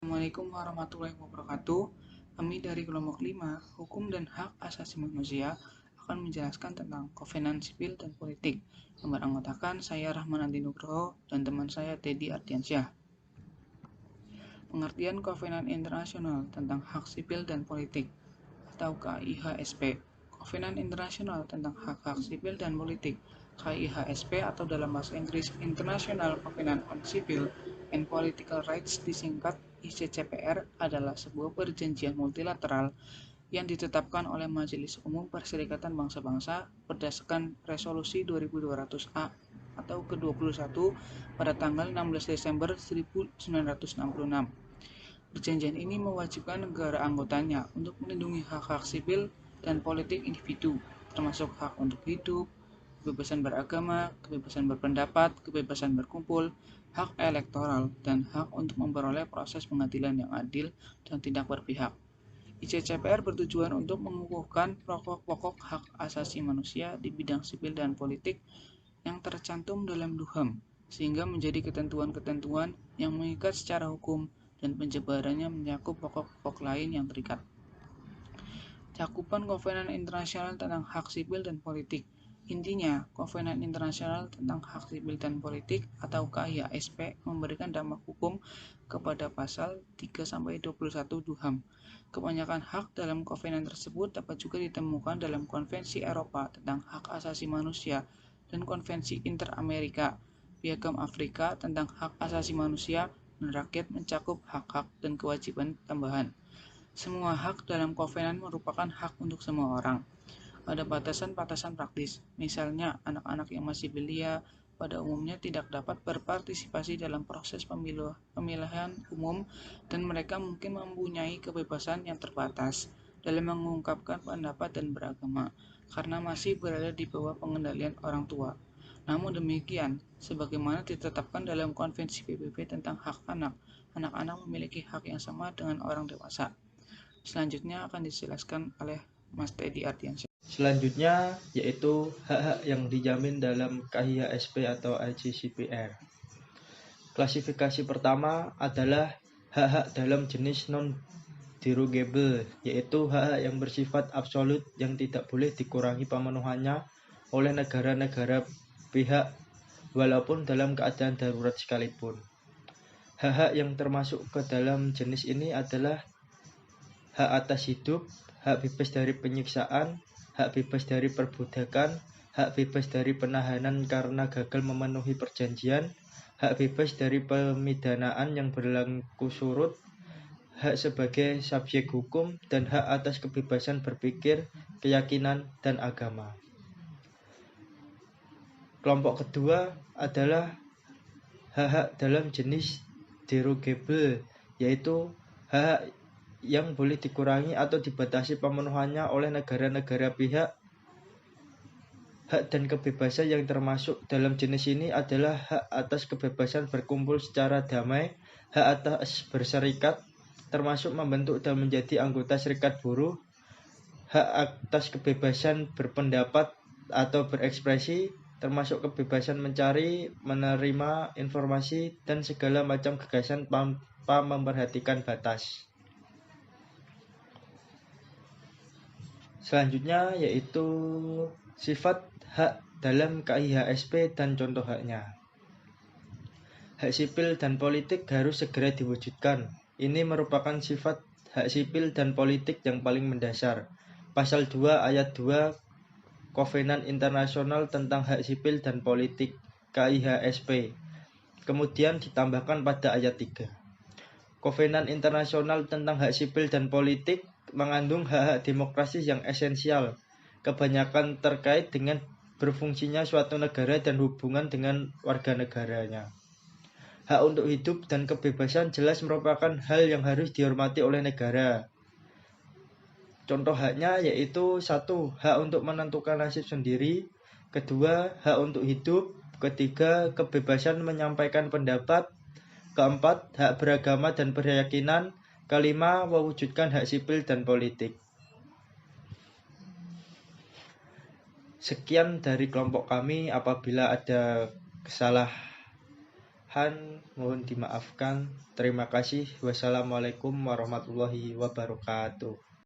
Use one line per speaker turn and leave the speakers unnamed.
Assalamualaikum warahmatullahi wabarakatuh. Kami dari kelompok 5, Hukum dan Hak Asasi Manusia akan menjelaskan tentang kovenan sipil dan politik yang beranggotakan saya Rahman Andi Nugroho dan teman saya Teddy Ardiansyah. Pengertian Kovenan Internasional tentang Hak Sipil dan Politik atau KIHSP. Kovenan Internasional tentang Hak-Hak Sipil dan Politik KIHSP atau dalam bahasa Inggris International Covenant on Civil and Political Rights disingkat ICCPR adalah sebuah perjanjian multilateral yang ditetapkan oleh Majelis Umum Perserikatan Bangsa-Bangsa berdasarkan Resolusi 2200A atau ke-21 pada tanggal 16 Desember 1966. Perjanjian ini mewajibkan negara anggotanya untuk melindungi hak-hak sipil dan politik individu, termasuk hak untuk hidup, kebebasan beragama, kebebasan berpendapat, kebebasan berkumpul, hak elektoral, dan hak untuk memperoleh proses pengadilan yang adil dan tidak berpihak. ICCPR bertujuan untuk mengukuhkan pokok-pokok hak asasi manusia di bidang sipil dan politik yang tercantum dalam DUHAM, sehingga menjadi ketentuan-ketentuan yang mengikat secara hukum dan penyebarannya mencakup pokok-pokok lain yang terikat. Cakupan Kovenan Internasional tentang Hak Sipil dan Politik. Intinya, Kovenan Internasional tentang Hak Sipil dan Politik atau KIHSP memberikan dampak hukum kepada pasal 3-21 DUHAM. Kebanyakan hak dalam kovenan tersebut dapat juga ditemukan dalam Konvensi Eropa tentang Hak Asasi Manusia dan Konvensi Inter-Amerika Piagam Afrika tentang Hak Asasi Manusia dan Rakyat mencakup hak-hak dan kewajiban tambahan. Semua hak dalam kovenan merupakan hak untuk semua orang. Ada batasan-batasan praktis, misalnya anak-anak yang masih belia pada umumnya tidak dapat berpartisipasi dalam proses pemilihan umum dan mereka mungkin mempunyai kebebasan yang terbatas dalam mengungkapkan pendapat dan beragama karena masih berada di bawah pengendalian orang tua. Namun demikian, sebagaimana ditetapkan dalam Konvensi PBB tentang hak anak, anak-anak memiliki hak yang sama dengan orang dewasa. Selanjutnya akan dijelaskan oleh Mas Teddy Ardiansyah.
Selanjutnya yaitu hak-hak yang dijamin dalam KIHSP atau ICCPR. Klasifikasi pertama adalah hak-hak dalam jenis non-derogable, yaitu hak-hak yang bersifat absolut yang tidak boleh dikurangi pemenuhannya oleh negara-negara pihak walaupun dalam keadaan darurat sekalipun. Hak-hak yang termasuk ke dalam jenis ini adalah hak atas hidup, hak bebas dari penyiksaan, hak bebas dari perbudakan, hak bebas dari penahanan karena gagal memenuhi perjanjian, hak bebas dari pemidanaan yang berlaku surut, hak sebagai subjek hukum, dan hak atas kebebasan berpikir, keyakinan, dan agama. Kelompok kedua adalah hak-hak dalam jenis derogable, yaitu hak yang boleh dikurangi atau dibatasi pemenuhannya oleh negara-negara pihak. Hak dan kebebasan yang termasuk dalam jenis ini adalah hak atas kebebasan berkumpul secara damai, hak atas berserikat, termasuk membentuk dan menjadi anggota serikat buruh, hak atas kebebasan berpendapat atau berekspresi, termasuk kebebasan mencari, menerima informasi, dan segala macam gagasan tanpa memperhatikan batas. Selanjutnya yaitu sifat hak dalam KIHSP dan contoh haknya. Hak sipil dan politik harus segera diwujudkan. Ini merupakan sifat hak sipil dan politik yang paling mendasar. Pasal 2 ayat 2 Kovenan Internasional tentang Hak Sipil dan Politik KIHSP. Kemudian ditambahkan pada ayat 3. Kovenan Internasional tentang Hak Sipil dan Politik mengandung hak-hak demokrasi yang esensial, kebanyakan terkait dengan berfungsinya suatu negara dan hubungan dengan warga negaranya. Hak untuk hidup dan kebebasan jelas merupakan hal yang harus dihormati oleh negara. Contoh haknya yaitu 1. Hak untuk menentukan nasib sendiri, 2. Hak untuk hidup, 3. Kebebasan menyampaikan pendapat, 4. Hak beragama dan berkeyakinan, 5. Mewujudkan hak sipil dan politik. Sekian dari kelompok kami. Apabila ada kesalahan kesalahan mohon dimaafkan. Terima kasih. Wassalamualaikum warahmatullahi wabarakatuh.